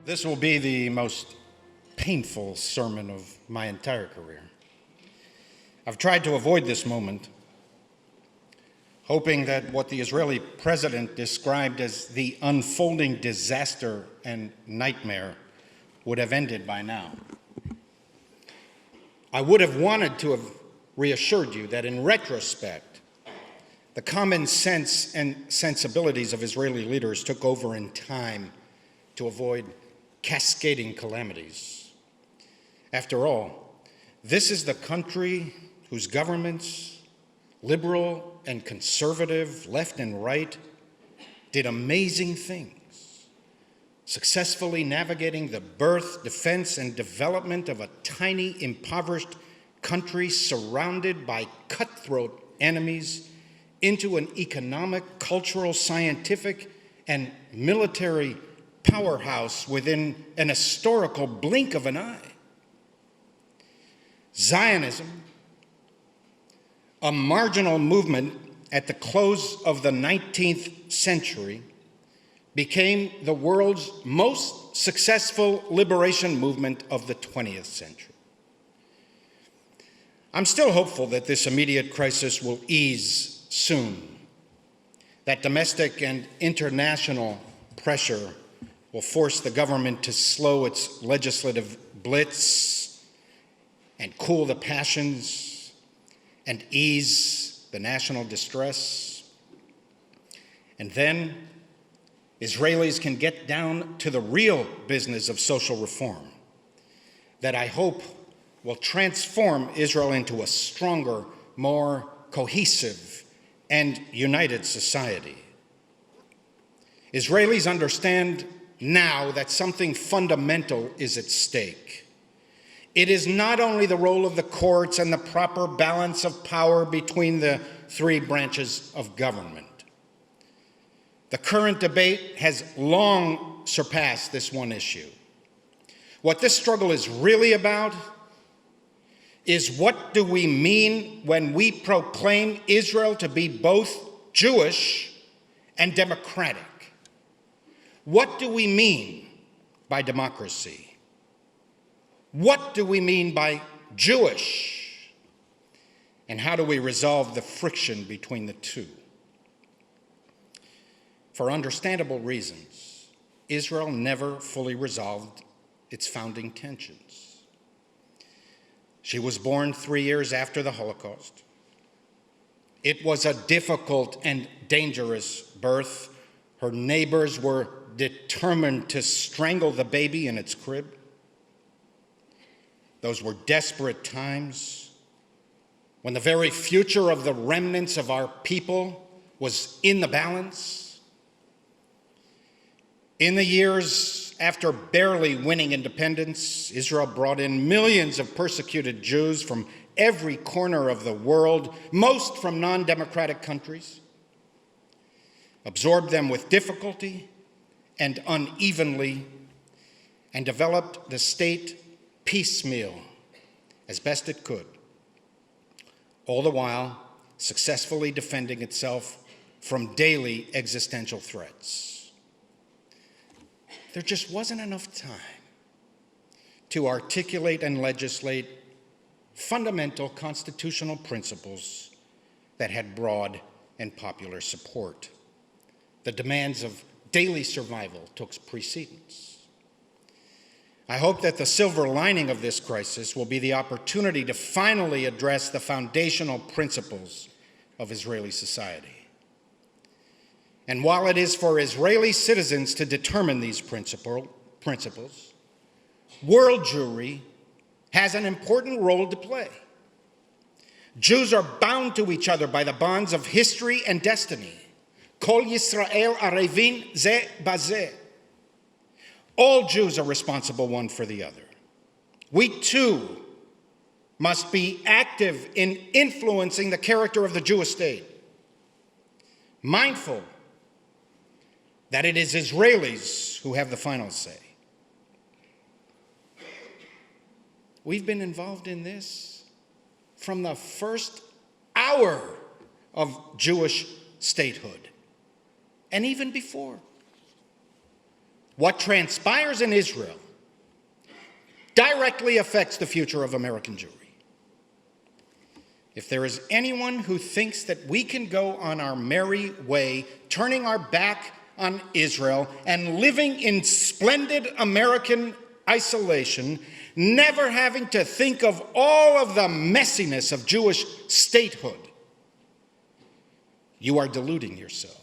This will be the most painful sermon of my entire career. I've tried to avoid this moment, hoping that what the Israeli president described as the unfolding disaster and nightmare would have ended by now. I would have wanted to have reassured you that in retrospect, the common sense and sensibilities of Israeli leaders took over in time to avoid cascading calamities. After all, this is the country whose governments, liberal and conservative, left and right, did amazing things, successfully navigating the birth, defense, and development of a tiny, impoverished country surrounded by cutthroat enemies into an economic, cultural, scientific, and military powerhouse within an historical blink of an eye. Zionism, a marginal movement at the close of the 19th century, became the world's most successful liberation movement of the 20th century. I'm still hopeful that this immediate crisis will ease soon, that domestic and international pressure will force the government to slow its legislative blitz and cool the passions and ease the national distress. And then Israelis can get down to the real business of social reform that I hope will transform Israel into a stronger, more cohesive, and united society. Israelis understand now that something fundamental is at stake. It is not only the role of the courts and the proper balance of power between the three branches of government. The current debate has long surpassed this one issue. What this struggle is really about is what do we mean when we proclaim Israel to be both Jewish and democratic? What do we mean by democracy? What do we mean by Jewish? And how do we resolve the friction between the two? For understandable reasons, Israel never fully resolved its founding tensions. She was born 3 years after the Holocaust. It was a difficult and dangerous birth. Her neighbors were determined to strangle the baby in its crib. Those were desperate times when the very future of the remnants of our people was in the balance. In the years after barely winning independence, Israel brought in millions of persecuted Jews from every corner of the world, most from non-democratic countries, absorbed them with difficulty and unevenly, and developed the state piecemeal as best it could, all the while successfully defending itself from daily existential threats. There just wasn't enough time to articulate and legislate fundamental constitutional principles that had broad and popular support. The demands of daily survival took precedence. I hope that the silver lining of this crisis will be the opportunity to finally address the foundational principles of Israeli society. And while it is for Israeli citizens to determine these principles, world Jewry has an important role to play. Jews are bound to each other by the bonds of history and destiny. Kol Yisrael arevin ze bazeh. All Jews are responsible one for the other. We too must be active in influencing the character of the Jewish state, mindful that it is Israelis who have the final say. We've been involved in this from the first hour of Jewish statehood, and even before. what transpires in Israel directly affects the future of American Jewry. If there is anyone who thinks that we can go on our merry way, turning our back on Israel and living in splendid American isolation, never having to think of all of the messiness of Jewish statehood, you are deluding yourselves.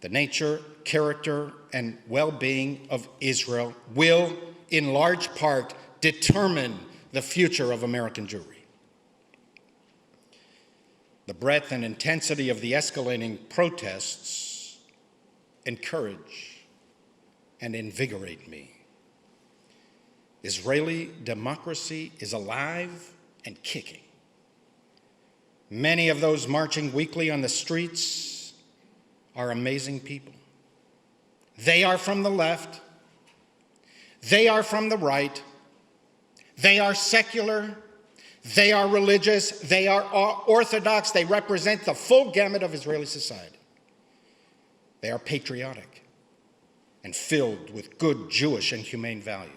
The nature, character, and well-being of Israel will, in large part, determine the future of American Jewry. The breadth and intensity of the escalating protests encourage and invigorate me. Israeli democracy is alive and kicking. Many of those marching weekly on the streets are amazing people. They are from the left. They are from the right. They are secular. They are religious. They are orthodox. They represent the full gamut of Israeli society. They are patriotic and filled with good Jewish and humane values.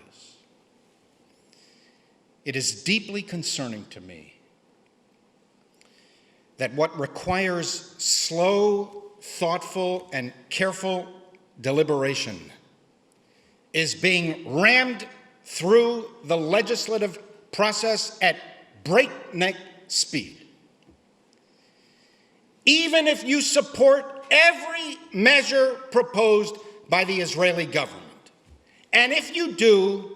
It is deeply concerning to me that what requires slow, thoughtful, and careful deliberation is being rammed through the legislative process at breakneck speed. Even if you support every measure proposed by the Israeli government, and if you do,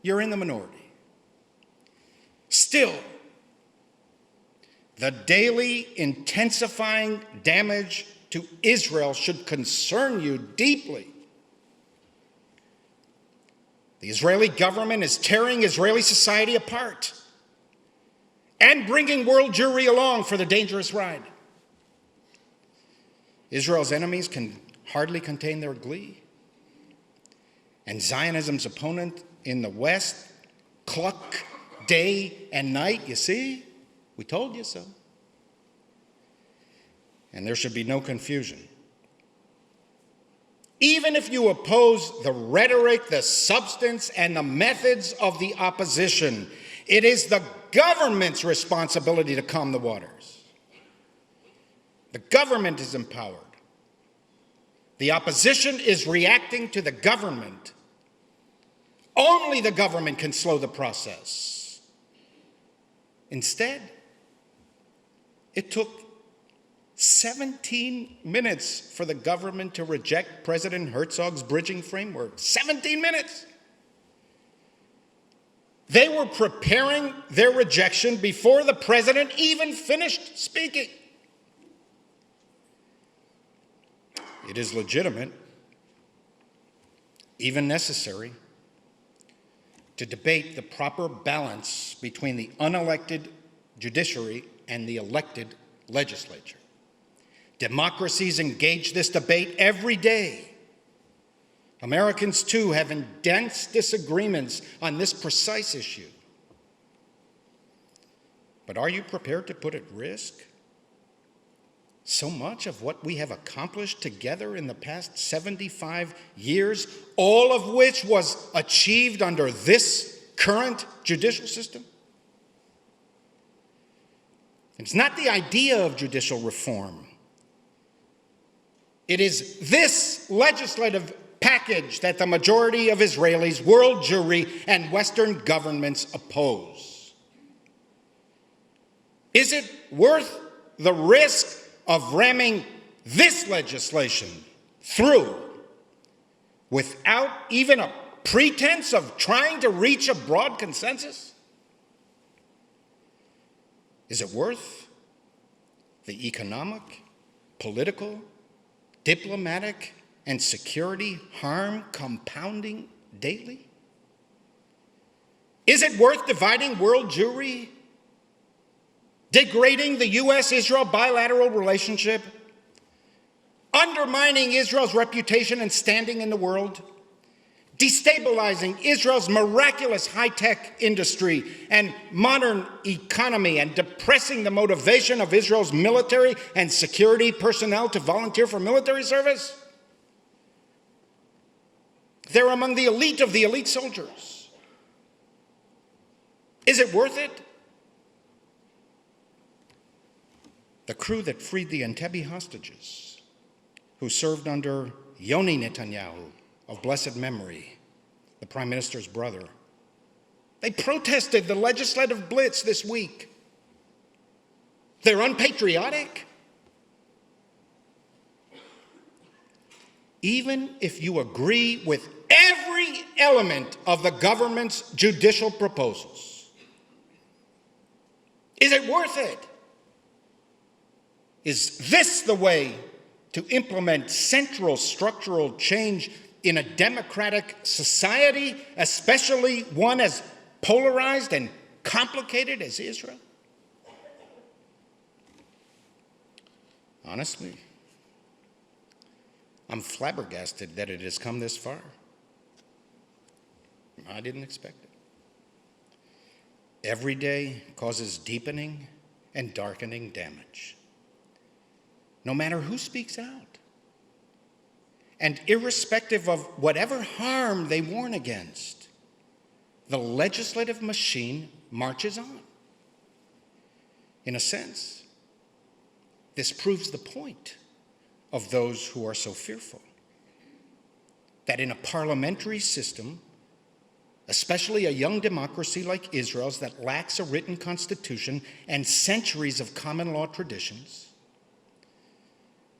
you're in the minority. Still, the daily intensifying damage to Israel should concern you deeply. The Israeli government is tearing Israeli society apart and bringing world Jewry along for the dangerous ride. Israel's enemies can hardly contain their glee. And Zionism's opponent in the West cluck day and night. You see? We told you so. And there should be no confusion. Even if you oppose the rhetoric, the substance, and the methods of the opposition, it is the government's responsibility to calm the waters. The government is empowered. The opposition is reacting to the government. Only the government can slow the process. Instead, it took 17 minutes for the government to reject President Herzog's bridging framework. 17 minutes! They were preparing their rejection before the president even finished speaking. It is legitimate, even necessary, to debate the proper balance between the unelected judiciary and the elected legislature. Democracies engage this debate every day. Americans, too, have intense disagreements on this precise issue. But are you prepared to put at risk so much of what we have accomplished together in the past 75 years, all of which was achieved under this current judicial system? It's not the idea of judicial reform. It is this legislative package that the majority of Israelis, world Jewry, and Western governments oppose. Is it worth the risk of ramming this legislation through without even a pretense of trying to reach a broad consensus? Is it worth the economic, political, diplomatic, and security harm compounding daily? Is it worth dividing world Jewry, degrading the U.S.-Israel bilateral relationship, undermining Israel's reputation and standing in the world, destabilizing Israel's miraculous high-tech industry and modern economy, and depressing the motivation of Israel's military and security personnel to volunteer for military service? They're among the elite of the elite soldiers. Is it worth it? The crew that freed the Entebbe hostages, who served under Yoni Netanyahu of blessed memory, the prime minister's brother, they protested the legislative blitz this week. They're unpatriotic. Even if you agree with every element of the government's judicial proposals, is it worth it? Is this the way to implement central structural change in a democratic society, especially one as polarized and complicated as Israel? Honestly, I'm flabbergasted that it has come this far. I didn't expect it. Every day causes deepening and darkening damage, no matter who speaks out, and irrespective of whatever harm they warn against, the legislative machine marches on. In a sense, this proves the point of those who are so fearful, that in a parliamentary system, especially a young democracy like Israel's that lacks a written constitution and centuries of common law traditions,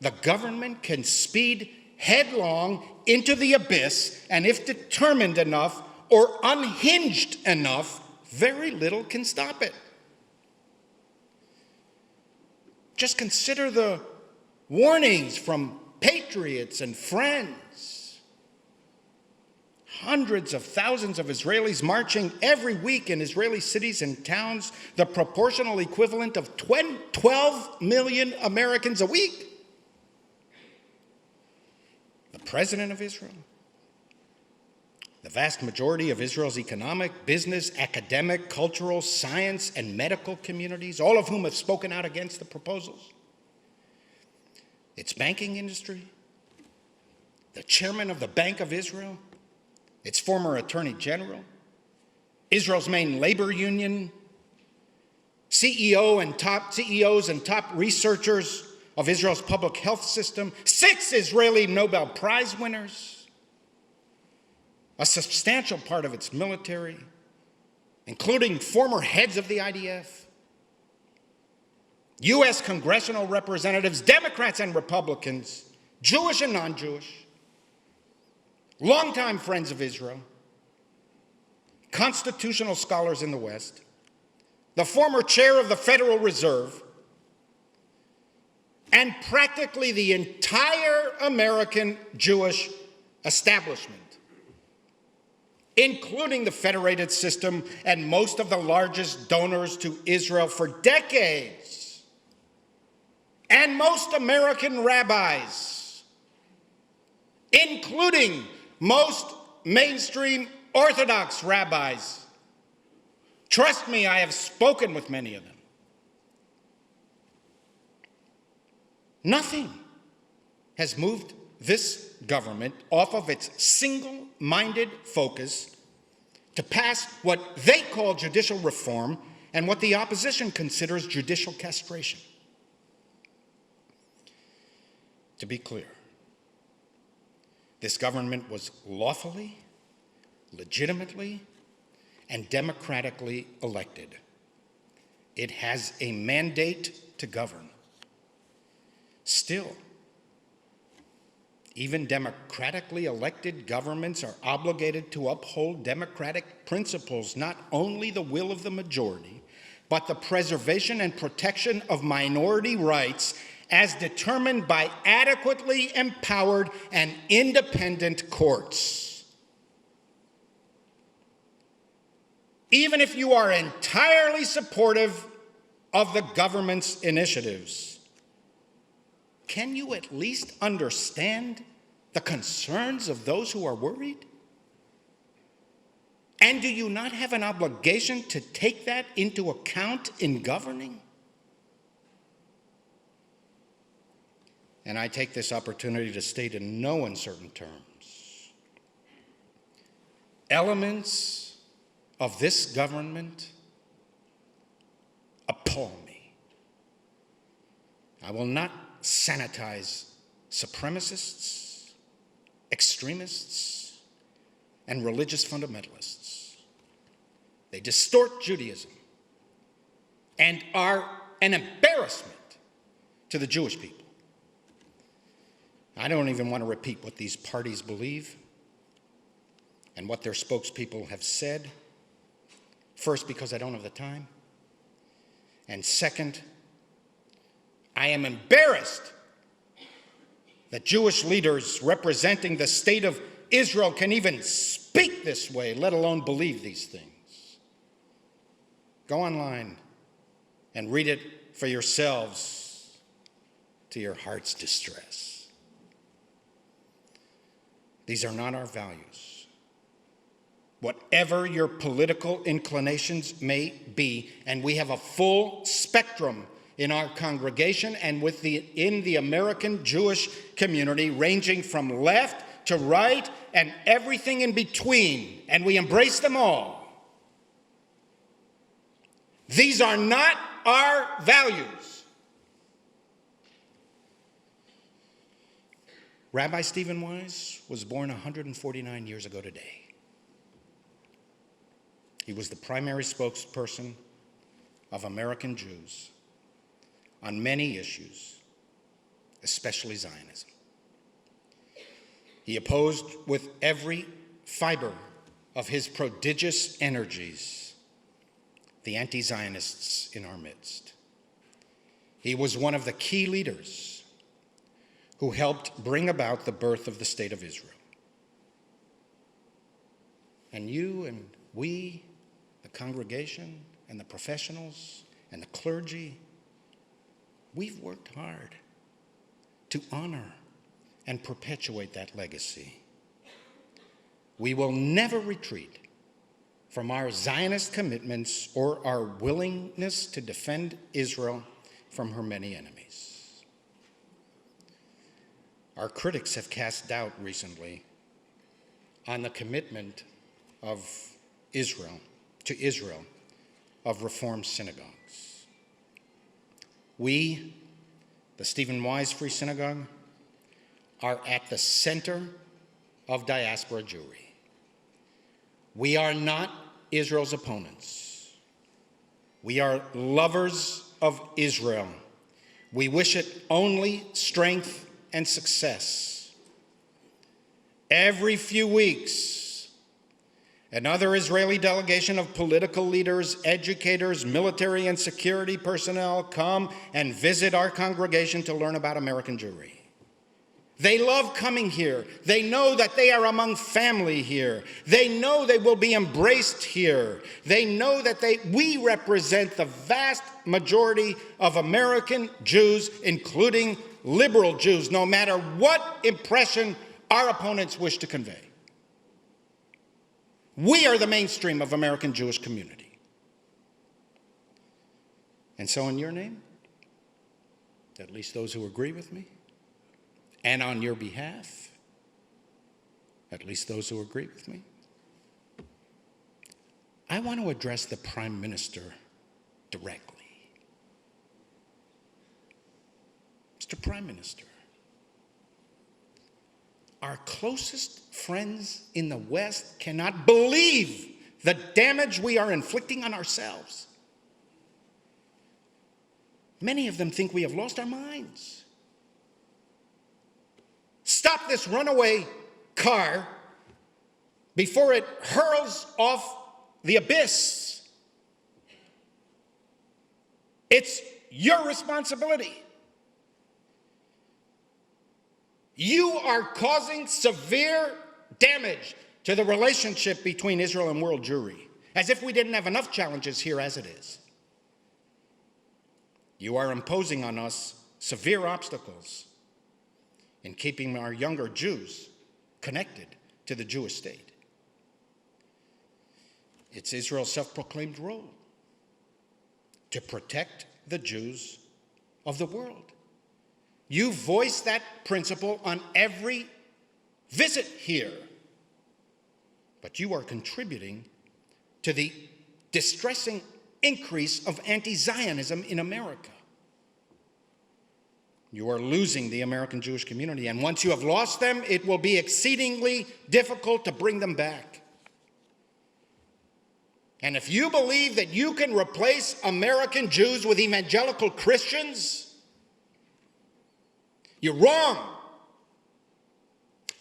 the government can speed headlong into the abyss, and if determined enough or unhinged enough, very little can stop it. Just consider the warnings from patriots and friends. Hundreds of thousands of Israelis marching every week in Israeli cities and towns, the proportional equivalent of 12 million Americans a week. The president of Israel, the vast majority of Israel's economic, business, academic, cultural, science, and medical communities, all of whom have spoken out against the proposals. Its banking industry, the chairman of the Bank of Israel, its former attorney general, Israel's main labor union, CEOs and top researchers of Israel's public health system, 6 Israeli Nobel Prize winners, a substantial part of its military, including former heads of the IDF, U.S. congressional representatives, Democrats and Republicans, Jewish and non-Jewish, longtime friends of Israel, constitutional scholars in the West, the former chair of the Federal Reserve, and practically the entire American Jewish establishment, including the federated system and most of the largest donors to Israel for decades, and most American rabbis, including most mainstream Orthodox rabbis. Trust me, I have spoken with many of them. Nothing has moved this government off of its single-minded focus to pass what they call judicial reform and what the opposition considers judicial castration. To be clear, this government was lawfully, legitimately, and democratically elected. It has a mandate to govern. Still, even democratically elected governments are obligated to uphold democratic principles, not only the will of the majority, but the preservation and protection of minority rights as determined by adequately empowered and independent courts. Even if you are entirely supportive of the government's initiatives, can you at least understand the concerns of those who are worried? And do you not have an obligation to take that into account in governing? And I take this opportunity to state in no uncertain terms elements of this government appall me. I will not sanitize supremacists, extremists, and religious fundamentalists. They distort Judaism and are an embarrassment to the Jewish people. I don't even want to repeat what these parties believe and what their spokespeople have said. First, because I don't have the time. And second, I am embarrassed that Jewish leaders representing the state of Israel can even speak this way, let alone believe these things. Go online and read it for yourselves to your heart's distress. These are not our values. Whatever your political inclinations may be, and we have a full spectrum in our congregation and in the American Jewish community, ranging from left to right and everything in between, and we embrace them all. These are not our values. Rabbi Stephen Wise was born 149 years ago today. He was the primary spokesperson of American Jews on many issues, especially Zionism. He opposed with every fiber of his prodigious energies the anti-Zionists in our midst. He was one of the key leaders who helped bring about the birth of the State of Israel. And you and we, the congregation and the professionals and the clergy, we've worked hard to honor and perpetuate that legacy. We will never retreat from our Zionist commitments or our willingness to defend Israel from her many enemies. Our critics have cast doubt recently on the commitment of Israel of Reform synagogues. We, the Stephen Wise Free Synagogue, are at the center of diaspora Jewry. We are not Israel's opponents. We are lovers of Israel. We wish it only strength and success. Every few weeks, another Israeli delegation of political leaders, educators, military and security personnel come and visit our congregation to learn about American Jewry. They love coming here. They know that they are among family here. They know they will be embraced here. They know that we represent the vast majority of American Jews, including liberal Jews, no matter what impression our opponents wish to convey. We are the mainstream of American Jewish community. And so in your name, at least those who agree with me, and on your behalf, at least those who agree with me, I want to address the Prime Minister directly. Mr. Prime Minister, our closest friends in the West cannot believe the damage we are inflicting on ourselves. Many of them think we have lost our minds. Stop this runaway car before it hurls off the abyss. It's your responsibility. You are causing severe damage to the relationship between Israel and world Jewry, as if we didn't have enough challenges here as it is. You are imposing on us severe obstacles in keeping our younger Jews connected to the Jewish state. It's Israel's self-proclaimed role to protect the Jews of the world. You voice that principle on every visit here. but you are contributing to the distressing increase of anti-Zionism in America. You are losing the American Jewish community, and once you have lost them, it will be exceedingly difficult to bring them back. And if you believe that you can replace American Jews with evangelical Christians, you're wrong.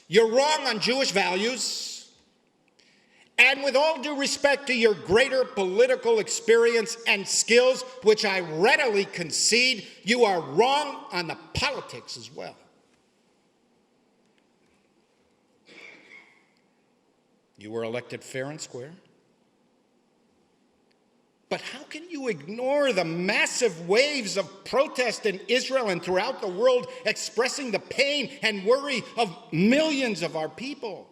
You're wrong on Jewish values. And with all due respect to your greater political experience and skills, which I readily concede, you are wrong on the politics as well. You were elected fair and square. But how can you ignore the massive waves of protest in Israel and throughout the world expressing the pain and worry of millions of our people?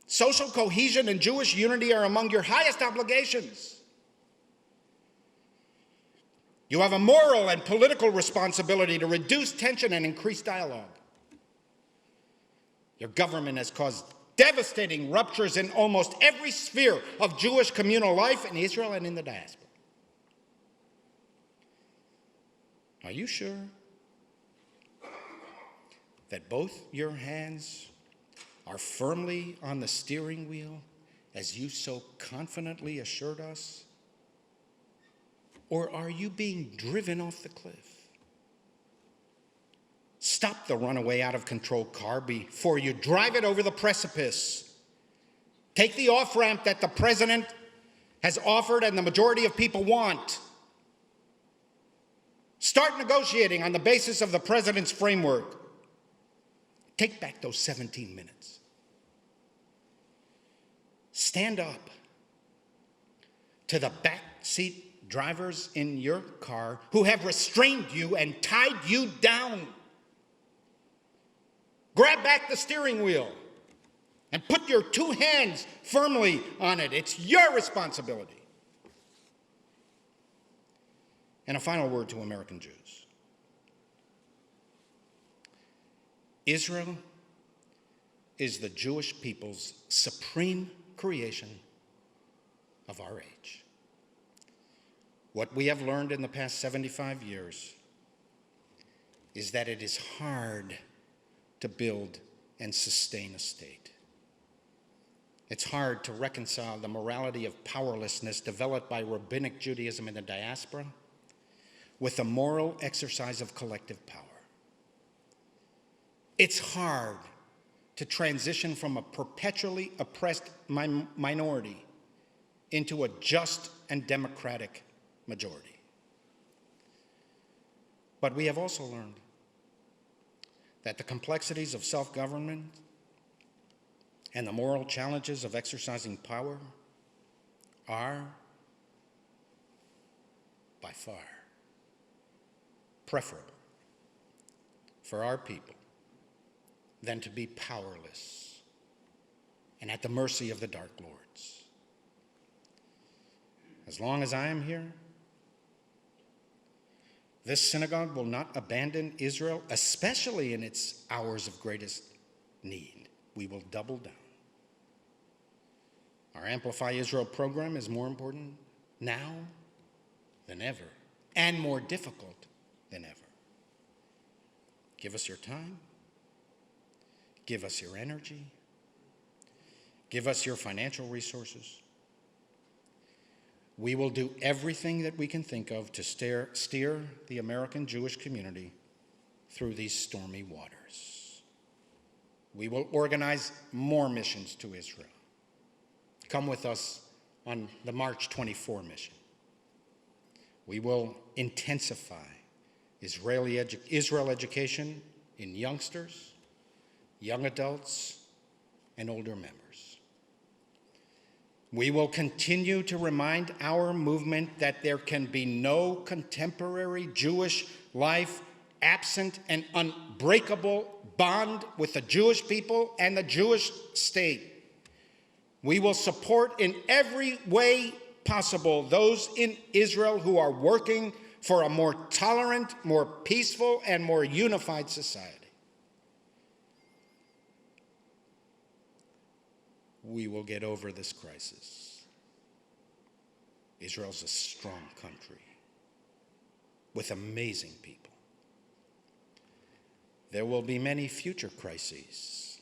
Social cohesion and Jewish unity are among your highest obligations. You have a moral and political responsibility to reduce tension and increase dialogue. Your government has caused devastating ruptures in almost every sphere of Jewish communal life in Israel and in the diaspora. Are you sure that both your hands are firmly on the steering wheel, as you so confidently assured us? Or are you being driven off the cliff? Stop the runaway out-of-control car before you drive it over the precipice. Take the off-ramp that the president has offered and the majority of people want. Start negotiating on the basis of the president's framework. Take back those 17 minutes. Stand up to the backseat drivers in your car who have restrained you and tied you down. Grab back the steering wheel and put your two hands firmly on it. It's your responsibility. And a final word to American Jews. Israel is the Jewish people's supreme creation of our age. What we have learned in the past 75 years is that it is hard to build and sustain a state. It's hard to reconcile the morality of powerlessness developed by rabbinic Judaism in the diaspora with the moral exercise of collective power. It's hard to transition from a perpetually oppressed minority into a just and democratic majority. But we have also learned that the complexities of self-government and the moral challenges of exercising power are, by far, preferable for our people than to be powerless and at the mercy of the dark lords. As long as I am here, this synagogue will not abandon Israel, especially in its hours of greatest need. We will double down. Our Amplify Israel program is more important now than ever, and more difficult than ever. Give us your time. Give us your energy. Give us your financial resources. We will do everything that we can think of to steer the American Jewish community through these stormy waters. We will organize more missions to Israel. Come with us on the March 24 mission. We will intensify Israel education in youngsters, young adults, and older members. We will continue to remind our movement that there can be no contemporary Jewish life absent an unbreakable bond with the Jewish people and the Jewish state. We will support in every way possible those in Israel who are working for a more tolerant, more peaceful, and more unified society. we will get over this crisis. Israel's a strong country with amazing people. There will be many future crises,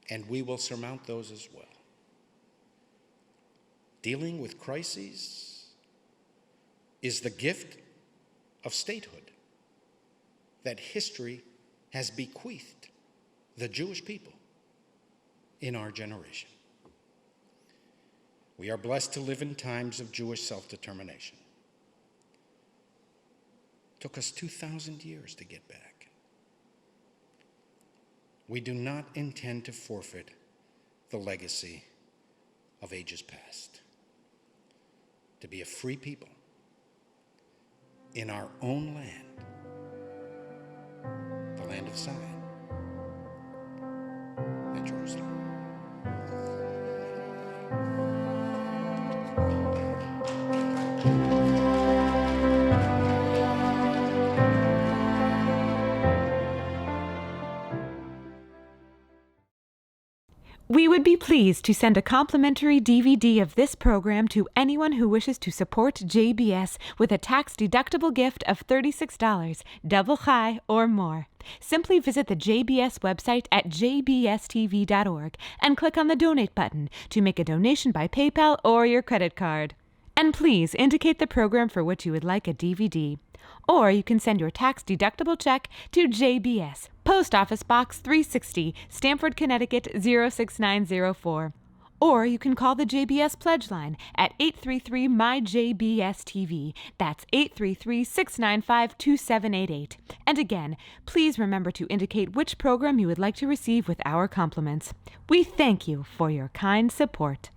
and we will surmount those as well. Dealing with crises is the gift of statehood that history has bequeathed the Jewish people in our generation. We are blessed to live in times of Jewish self-determination. It took us 2,000 years to get back. We do not intend to forfeit the legacy of ages past. To be a free people in our own land, the land of Zion and Jerusalem. We would be pleased to send a complimentary DVD of this program to anyone who wishes to support JBS with a tax-deductible gift of $36, double chai or more. Simply visit the JBS website at jbstv.org and click on the Donate button to make a donation by PayPal or your credit card. And please indicate the program for which you would like a DVD. Or you can send your tax-deductible check to JBS, Post Office Box 360, Stamford, Connecticut 06904. Or you can call the JBS Pledge Line at 833-MY-JBS-TV. That's 833-695-2788. And again, please remember to indicate which program you would like to receive with our compliments. We thank you for your kind support.